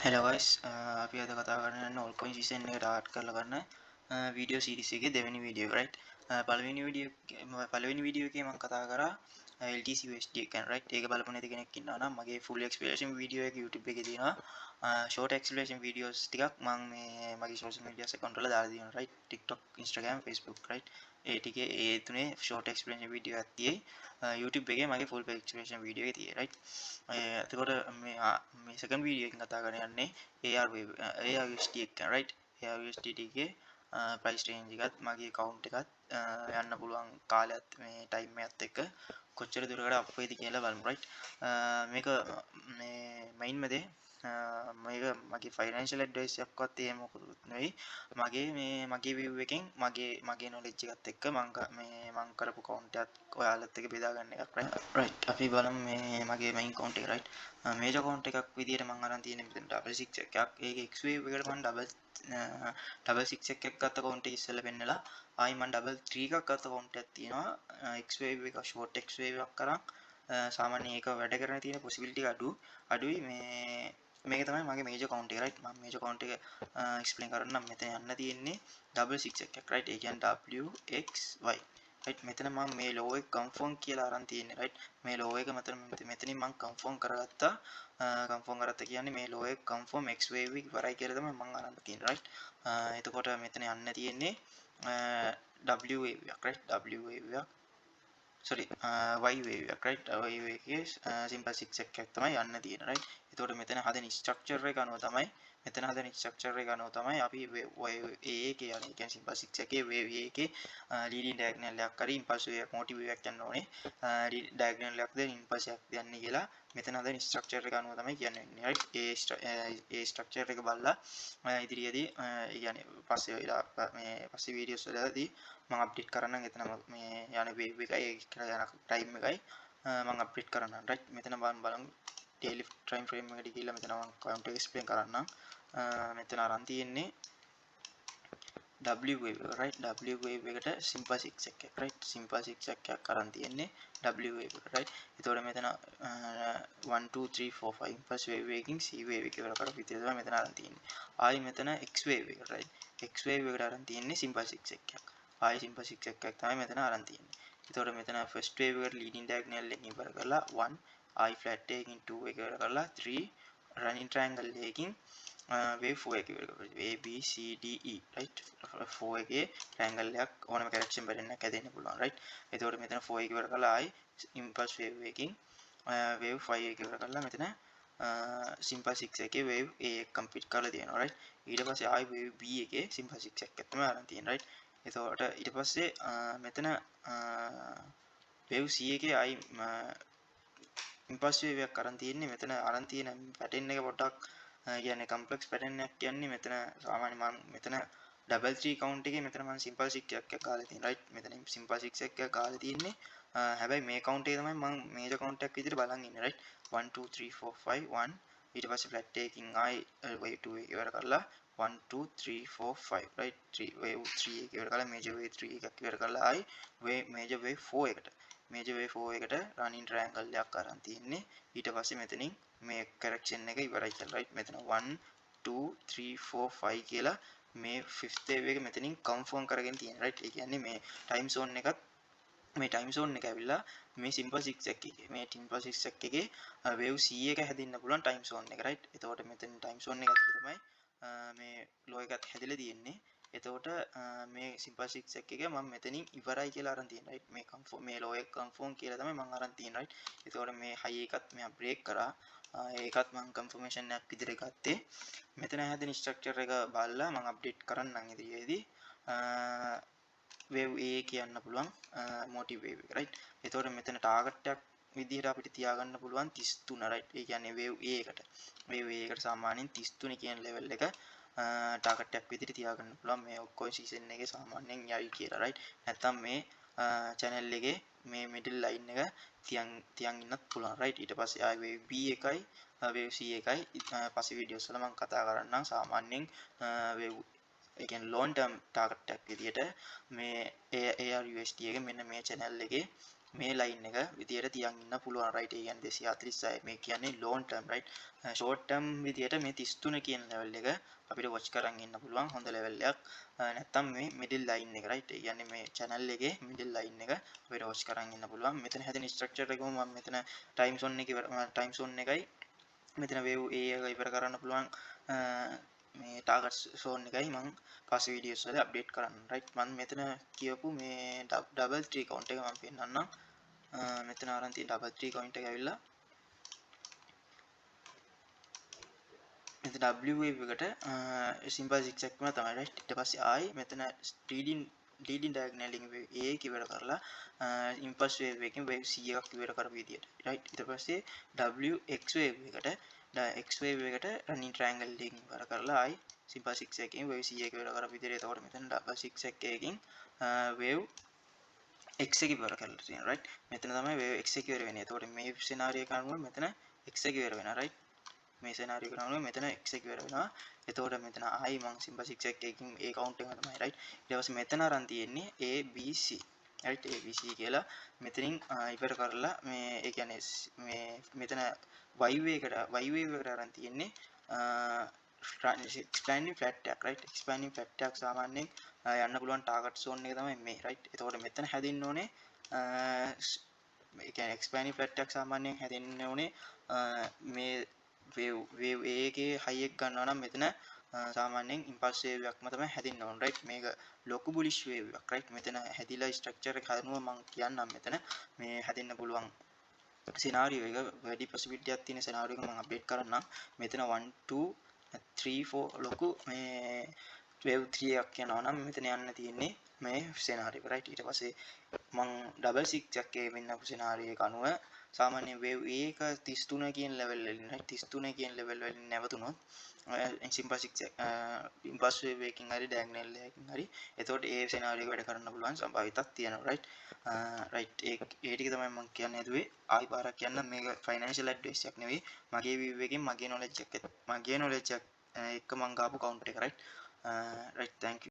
Hello guys, අපි අද කතා කරන්න යන්නේ altcoin season එක ටාගට් කරලා කරන වීඩියෝ සීරීස් එකේ දෙවෙනි වීඩියෝ එක right. පළවෙනි වීඩියෝ එකේ මම කතා කරා LTC USD එක ගැන right. ඒක බලපු නැති කෙනෙක් ඉන්නවා නම් මගේ full explanation වීඩියෝ එක YouTube එකේ තියෙනවා. short explanation videos ටිකක් මම මේ මගේ social media account වල දාලා තියෙනවා right. TikTok, Instagram, Facebook right. ඒ ටිකේ ඒ තුනේ short explanation video එකක් තියෙයි. YouTube එකේ මගේ full explanation video එක තියෙයි right. එතකොට මේ second video එකෙන් කතා කරන්න යන්නේ ARUSD එක ගැන right. ARUSD එකේ price range එකත් මගේ account එකත් යන්න පුළුවන් කාලයත් මේ time එකත් එක්ක කොච්චර දුරකට අප් වෙයිද කියලා බලමු right. මේක මේ main දේ මේක මගේ financial advice එකක්වත් එහෙම මොකුත් නෙවෙයි. මගේ view එකෙන් මගේ knowledge එකත් එක්ක මම කරපු account එකත් ඔයාලත් එක්ක බෙදා ගන්න එකක් right. අපි බලමු මේ මගේ main account එක right. major account එකක් විදියට මම අරන් තියෙන මෙතන 66 එකක්. ඒකේ Xwave එකට මම double 6 එකක් ගත්ත account එක ඉස්සෙල්ලා පෙන්නලා ආයි මම double 3 එකක් ගත්ත account එකක් තියෙනවා. Xwave එක short Xwave එකක් කරන් සාමාන්‍යයෙන් ඒක වැඩ කරන තියෙන possibility අඩුයි මේක තමයි මගේ major account එක right. මම major account එක explain කරන්නම්. මෙතන යන්න තියෙන්නේ double 6 එකක් right. ඒ කියන්නේ WXY right. මෙතන මම මේ low එක confirm කියලා අරන් තියෙන්නේ right. මේ low එක මෙතනින් මම confirm කරගත්තා. කියන්නේ මේ low එක confirm X wave එක ඉවරයි කියලා තමයි මම අරන් තියෙන්නේ right. එතකොට මෙතන යන්න තියෙන්නේ W wave එකක් right. W wave එකක් sorry Y wave එකක් right. Y wave එකේ simple 6 එකක් තමයි යන්න තියෙන right. එතකොට මෙතන හදන structure එක අනුව තමයි අපි wave A එකේ යන්නේ. කියන්නේ simple 6 එකේ wave A එකේ leading diagonal එකක් හරි impulse wave එකක් motive wave එකක් යන්න ඕනේ. diagonal එකක්ද impulse එකක්ද යන්නේ කියලා මෙතන හදන structure එක අනුව තමයි කියන්නේ right. ඒ structure එක බලලා ඉදිරියේදී يعني පස්සේ videos වලදී මම අප්ඩේට් කරන්නම්. එතන මේ යන wave එකයි කියලා යන time එකයි මම අප්ඩේට් කරන්නම් right. මෙතන බලමු daily time frame එකට ගිහිල්ලා මෙතන මම count එක explain කරන්නම්. මෙතන අරන් තියෙන්නේ W wave right. W wave එකට simple 6 එකක් right. simple 6 එකක් අරන් තියෙන්නේ W wave එකට right. එතකොට මෙතන 1 2 3 4 5 impulse wave එකකින් C wave එක ඉවර කරපු විදිය තමයි මෙතන අරන් තියෙන්නේ. ආයි මෙතන X wave එක right. X wave එකට අරන් තියෙන්නේ simple 6 එකක්. ආයි simple 6 එකක් තමයි මෙතන අරන් තියෙන්නේ. එතකොට මෙතන first wave එකට leading diagonal එකකින් ඉවර කරලා 1 I flat එකකින් 2 එක ඉවර කරලා 3 running triangle එකකින් wave 4 එක ඉවර කරලා A B C D E right. 4 එකේ triangle එකක් ඕනම correction pattern එකක් හැදෙන්න පුළුවන් right. එතකොට මෙතන 4 එක ඉවර කරලා ආයි impulse wave එකකින් wave 5 එක ඉවර කරලා මෙතන simple 6 එකේ wave A එක complete කරලා තියෙනවා right. ඊට පස්සේ ආයි wave B එකේ simple 6 එකක් තමයි අරන් තියෙන්නේ right. එතකොට ඊට පස්සේ මෙතන wave C එකේ ආයි impulse wave එකක් අරන් තියෙන්නේ. මෙතන අරන් තියෙන pattern එක පොඩ්ඩක් කියන්නේ complex pattern එකක් කියන්නේ. මෙතන සාමාන්‍ය මම මෙතන double 3 count එකේ මෙතන මම simple 6 එකක් ගාලා තියෙනවා right. මෙතන simple 6 එකක් ගාලා තියෙන්නේ. හැබැයි මේ count එකේ තමයි මම major count එකක් විදිහට බලන් ඉන්නේ right. 1 2 3 4 5 1 ඊට පස්සේ flat එකකින් ආයි wave 2 එක ඉවර කරලා 1 2 3 4 5 right. 3 wave 3 එක ඉවර කරලා major wave 3 එකක් ඉවර කරලා ආයි major wave 4 එකට එකට running triangle එකක් අරන් තියෙන්නේ. ඊට පස්සේ මෙතනින් මේ correction එක ඉවරයි කියලා right. මෙතන 1 2 3 4 5 කියලා මේ fifth wave එක මෙතනින් confirm කරගෙන තියෙනවා right. ඒ කියන්නේ මේ time zone එක ඇවිල්ලා මේ simple 6 එකේ wave C එක හැදෙන්න පුළුවන් time zone එක right. එතකොට මෙතන time zone එක ඇතුළේ තමයි මේ low එකත් හැදිලා තියෙන්නේ. එතකොට මේ simple 6 එකක මම මෙතනින් ඉවරයි කියලා අරන් තියෙනවා right. මේ low එක confirm කියලා තමයි මම අරන් තියෙනවා right. එතකොට මේ high එකත් මෙයා break කරා. ඒකත් මම confirmation එකක් විදිහට ගත්තේ. මෙතන හැදෙන structure එක බලලා මම update කරන්නම් ඉදිරියේදී. wave A කියන්න පුළුවන් motive wave එක right. එතකොට මෙතන target එකක් විදිහට අපිට තියාගන්න පුළුවන් 33 right. ඒ කියන්නේ wave A එකට සාමාන්‍යයෙන් 33 කියන level එක target එකක් විදිහට තියාගන්න පුළුවන්. මේ ඔක්කොම season එකේ සාමාන්‍යයෙන් යයි කියලා right. නැත්තම් මේ channel එකේ මේ middle line එක තියන් ඉන්නත් පුළුවන් right. ඊට පස්සේ ආයි wave B එකයි wave C එකයි පස්සේ videos වල මම කතා කරන්නම්. සාමාන්‍යයෙන් wave ඒ කියන්නේ long term target එකක් විදිහට මේ ARUSD එක මෙන්න මේ channel එකේ මේ ලයින් එක විදියට තියන් ඉන්න පුළුවන් right ඒ කියන්නේ 246 මේ කියන්නේ long term right short term විදියට මේ 33 කියන level එක අපිට watch කරන් ඉන්න පුළුවන් හොඳ level එකක් නැත්තම් මේ middle line එක right ඒ කියන්නේ මේ channel එකේ middle line එක අපිට watch කරන් ඉන්න පුළුවන් මෙතන හැදෙන structure එකම මම මෙතන time zone එකේ time zone එකයි මෙතන wave A එක ඉවර කරන්න පුළුවන් මේ target zone එකයි මම පස්සේ videos වල update කරන්න right මම මෙතන කියවපු මේ double 3 count එක මම පෙන්නන්නම් මෙතන අරන් තියෙන double 3 count එක ඇවිල්ලා මෙතන W wave එකට simple zigzag එකම තමයි right ඊට පස්සේ ආයි මෙතන leading diagonal එකකින් wave A එක ඉවර කරලා impulse wave එකකින් wave C එකක් ඉවර කරපු විදියට right ඊට පස්සේ W x wave එකට running triangle එකකින් ඉවර කරලා ආයි simple zigzag එකකින් wave C එක ඉවර කරපු විදියට එතකොට මෙතන double zigzag එකකින් wave x එක ඉවර කරලා තියෙනවා right මෙතන තමයි wave x එක ඉවර වෙන්නේ එතකොට මේ scenario එක අනුව මෙතන x එක ඉවර වෙනවා right මේ scenario එක අනුව මෙතන x එක ඉවර වෙනවා එතකොට මෙතන ආයි මම simple zigzag එකකින් ඒ count එක තමයි right ඊට පස්සේ මෙතන අරන් තියෙන්නේ a b c right a b c කියලා මෙතනින් ඉවර කරලා මේ ඒ කියන්නේ මේ මෙතන y wave එකට අරන් තියෙන්නේ expanding flat එකක් right expanding flat එකක් සාමාන්‍යයෙන් යන්න පුළුවන් target zone එක තමයි මේ right එතකොට මෙතන හැදින්න ඕනේ ඒ කියන්නේ expanding flat එකක් සාමාන්‍යයෙන් හැදෙන්න ඕනේ මේ wave A එකේ high එක ගන්නවා නම් මෙතන සාමාන්‍යයෙන් impulse wave එකක්ම තමයි හැදෙන්න ඕන right මේක ලොකු bullish wave එකක් right මෙතන හැදිලා structure එක හදනුව මම කියන්නම් මෙතන මේ හැදෙන්න පුළුවන් scenario එක වැඩි possibility එකක් තියෙන scenario එක මම update කරන්නම් මෙතන 1 2 3 4 ලොකු මේ wave 3 එකක් යනවා නම් මෙතන යන්න තියෙන්නේ මේ scenario එක right ඊට පස්සේ මම double 6 එකක් වෙන්නපු scenario එක අනුව සාමාන්‍ය wave A එක 33 කියන level වලින් right 33 කියන level වලින් නැවතුනොත් simple 6 impulse wave එකකින් හරි diagonal එකකින් හරි එතකොට ඒ scenario එක වැඩ කරන්න පුළුවන් සම්භාවිතක් තියෙනවා right right ඒ ටික තමයි මම කියන්න හදුවේ ආයි පාරක් කියන්න මේක financial advice එකක් නෙවෙයි මගේ view එකෙන් මගේ knowledge එක එක්ක මම ගාපු counter එක right right thank you